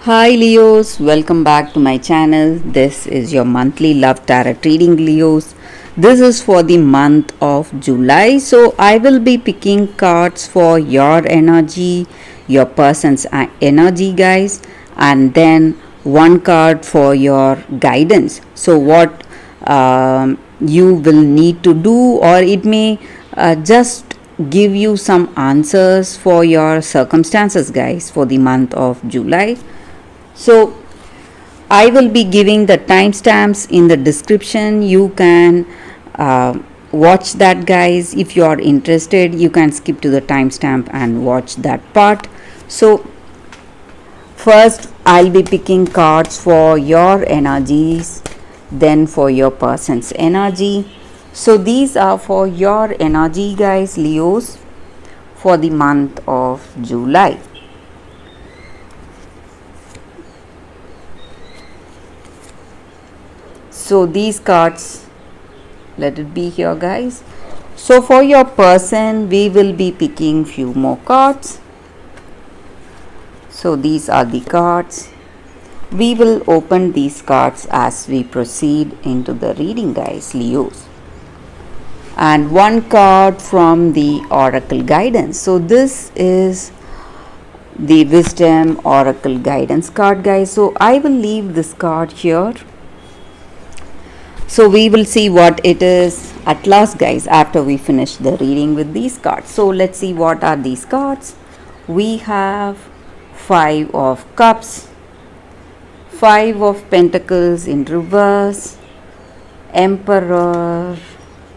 Hi Leos, welcome back to my channel. This is your monthly love tarot reading, Leos. This is for the month of July. So I will be picking cards for your energy, your person's energy, guys, and then one card for your guidance. So what you will need to do, or it may just give you some answers for your circumstances, guys, for the month of July. So I will be giving the timestamps in the description. You can watch that, guys. If you are interested, you can skip to the timestamp and watch that part. So first I'll be picking cards for your energies, then for your person's energy. So these are for your energy, guys, Leos, for the month of July. So these cards, let it be here, guys. So for your person, we will be picking few more cards. So these are the cards. We will open these cards as we proceed into the reading, guys, Leos. And one card from the Oracle Guidance. So this is the Wisdom Oracle Guidance card, guys. So I will leave this card here. So we will see what it is at last, guys, after we finish the reading with these cards. So let's see what are these cards. We have Five of Cups, Five of Pentacles in reverse, Emperor,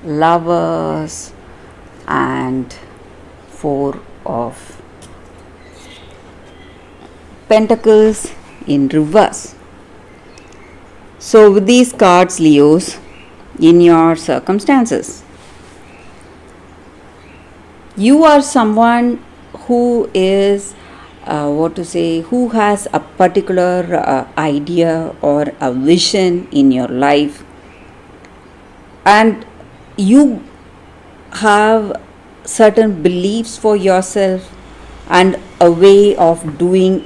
Lovers, and Four of Pentacles in reverse. So with these cards, Leos, in your circumstances, you are someone who is who has a particular idea or a vision in your life, and you have certain beliefs for yourself and a way of doing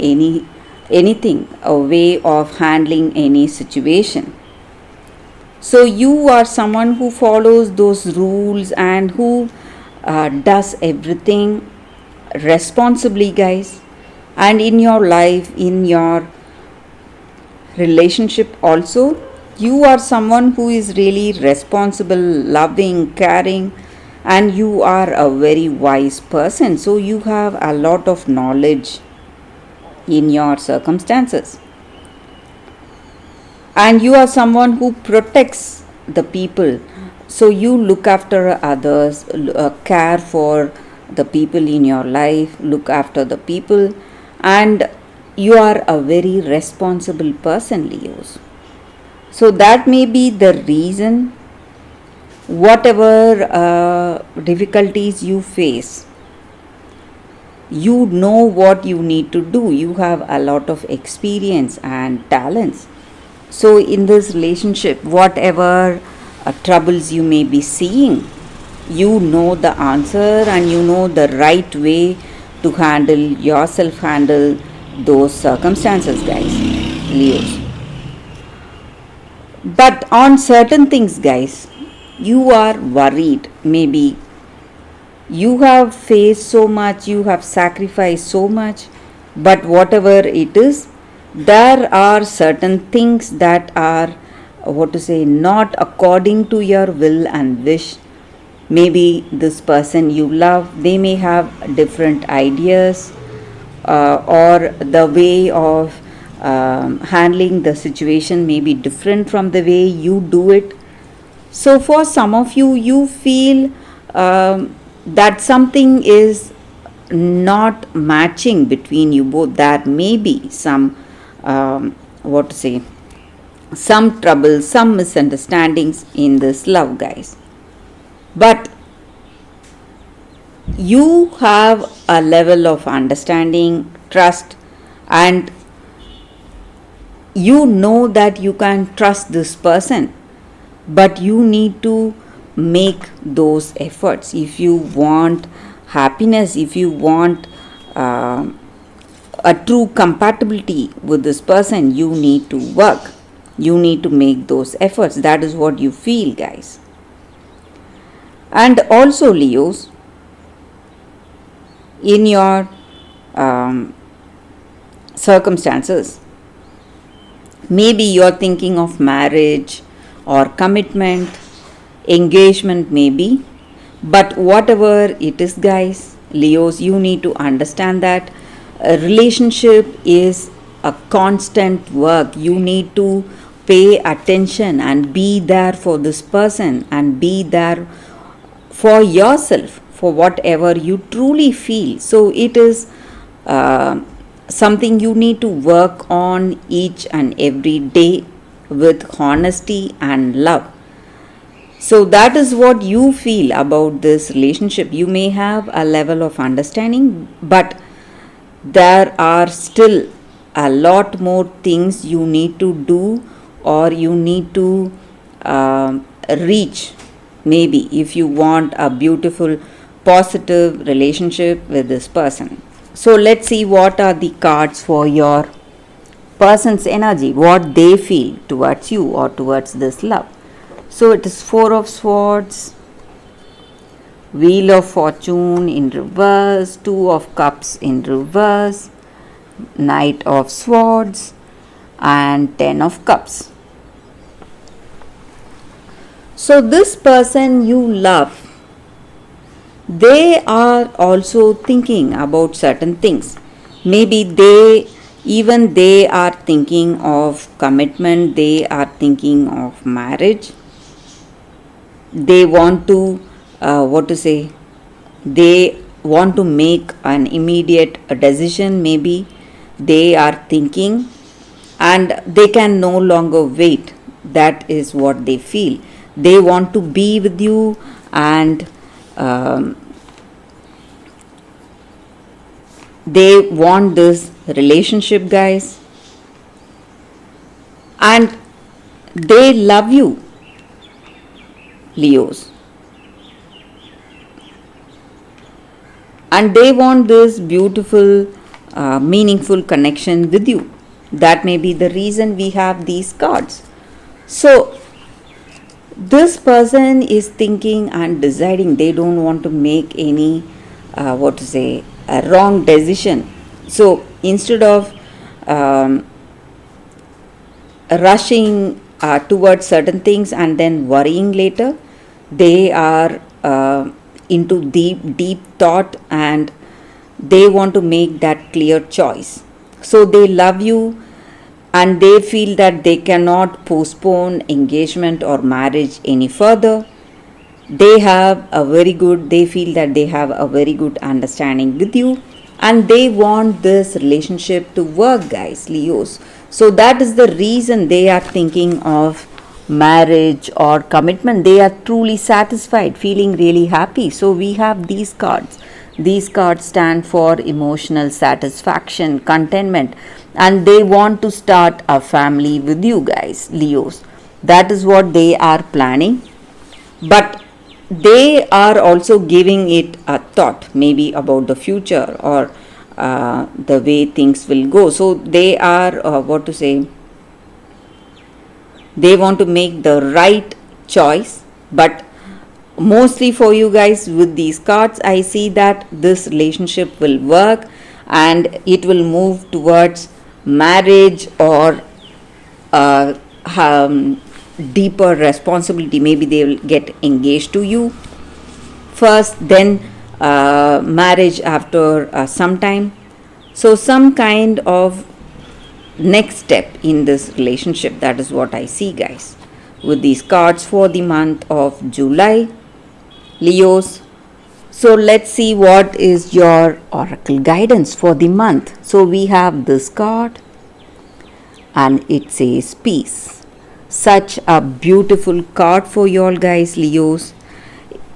anything, a way of handling any situation. So you are someone who follows those rules and who does everything responsibly, guys. And in your life, in your relationship also, you are someone who is really responsible, loving, caring, and you are a very wise person. So you have a lot of knowledge in your circumstances, and you are someone who protects the people. So you look after others, care for the people in your life, look after the people, and you are a very responsible person, Leos. So that may be the reason, whatever difficulties you face, you know what you need to do. You have a lot of experience and talents. So in this relationship, whatever troubles you may be seeing, you know the answer and you know the right way to handle those circumstances, guys, Leos. But on certain things, guys, you are worried. Maybe you have faced so much, you have sacrificed so much, but whatever it is, there are certain things that are not according to your will and wish. Maybe this person you love, they may have different ideas, or the way of handling the situation may be different from the way you do it. So for some of you, you feel that something is not matching between you both. There may be some some trouble, some misunderstandings in this love, guys. But you have a level of understanding, trust, and you know that you can trust this person, but you need to make those efforts if you want happiness, if you want a true compatibility with this person, you need to work. You need to make those efforts. That is what you feel, guys. And also, Leos, in your um, circumstances, maybe you're thinking of marriage or commitment, engagement, maybe. But whatever it is, guys, Leos, you need to understand that a relationship is a constant work. You need to pay attention and be there for this person and be there for yourself for whatever you truly feel. So it is uh, something you need to work on each and every day with honesty and love. So that is what you feel about this relationship. You may have a level of understanding, but there are still a lot more things you need to do or you need to reach, maybe, if you want a beautiful, positive relationship with this person. So let's see what are the cards for your person's energy, what they feel towards you or towards this love. So it is Four of Swords, Wheel of Fortune in reverse, Two of Cups in reverse, Knight of Swords, and Ten of Cups. So this person you love, they are also thinking about certain things. Maybe they are thinking of commitment, they are thinking of marriage. They want to they want to make an immediate decision, maybe they are thinking, and they can no longer wait. That is what they feel. They want to be with you, and they want this relationship, guys, and they love you, Leos, and they want this beautiful, meaningful connection with you. That may be the reason we have these cards. So this person is thinking and deciding. They don't want to make any a wrong decision. So instead of rushing towards certain things and then worrying later, they are into deep thought, and they want to make that clear choice. So they love you, and they feel that they cannot postpone engagement or marriage any further. They feel that they have a very good understanding with you, and they want this relationship to work, guys, Leos. So that is the reason they are thinking of marriage or commitment. They are truly satisfied, feeling really happy. So we have these cards. These cards stand for emotional satisfaction, contentment, and they want to start a family with you, guys, Leos. That is what they are planning. But they are also giving it a thought, maybe about the future or the way things will go. So they are they want to make the right choice. But mostly for you guys, with these cards, I see that this relationship will work and it will move towards marriage or deeper responsibility. Maybe they will get engaged to you first, then marriage after some time. So some kind of next step in this relationship. That is what I see, guys, with these cards for the month of July, Leos. So let's see what is your oracle guidance for the month. So we have this card and it says peace. Such a beautiful card for you all, guys, Leos.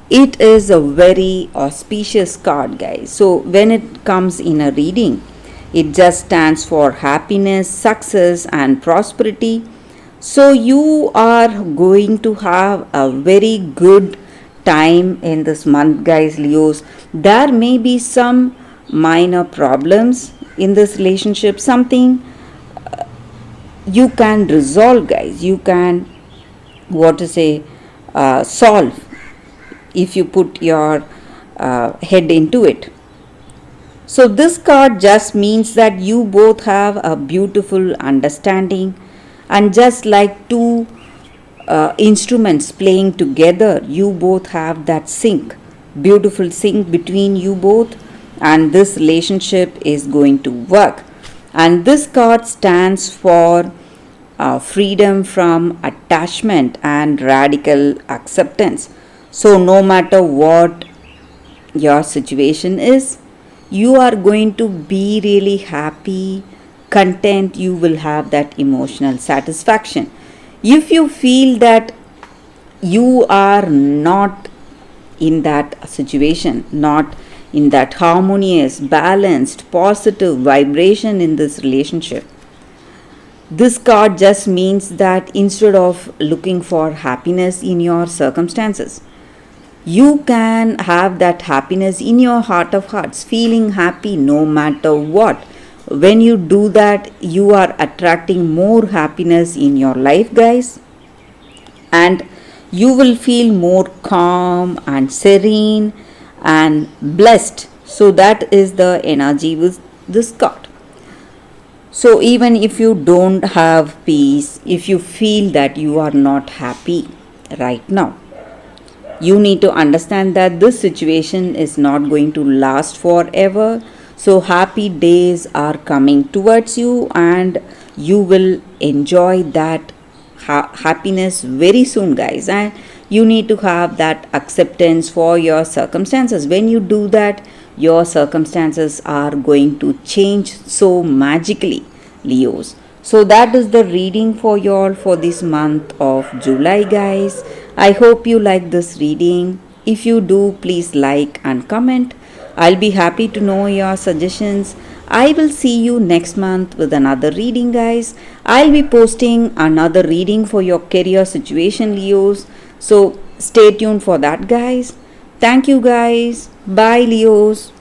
It is a very auspicious card, guys. So when it comes in a reading, it just stands for happiness, success, and prosperity. So you are going to have a very good time in this month, guys, Leos. There may be some minor problems in this relationship, something you can resolve, guys. You can, what to say, solve if you put your head into it. So this card just means that you both have a beautiful understanding, and just like two instruments playing together, you both have that sync, beautiful sync between you both, and this relationship is going to work. And this card stands for freedom from attachment and radical acceptance. So no matter what your situation is, you are going to be really happy, content, you will have that emotional satisfaction. If you feel that you are not in that situation, not in that harmonious, balanced, positive vibration in this relationship, this card just means that instead of looking for happiness in your circumstances, you can have that happiness in your heart of hearts, feeling happy no matter what. When you do that, you are attracting more happiness in your life, guys, and you will feel more calm and serene and blessed. So that is the energy with this card. So even if you don't have peace, if you feel that you are not happy right now, you need to understand that this situation is not going to last forever. So happy days are coming towards you, and you will enjoy that happiness very soon, guys. And you need to have that acceptance for your circumstances. When you do that, your circumstances are going to change so magically, Leos. So that is the reading for you all for this month of July, guys. I hope you like this reading. If you do, please like and comment. I'll be happy to know your suggestions. I will see you next month with another reading, guys. I'll be posting another reading for your career situation, Leos. So stay tuned for that, guys. Thank you, guys. Bye, Leos.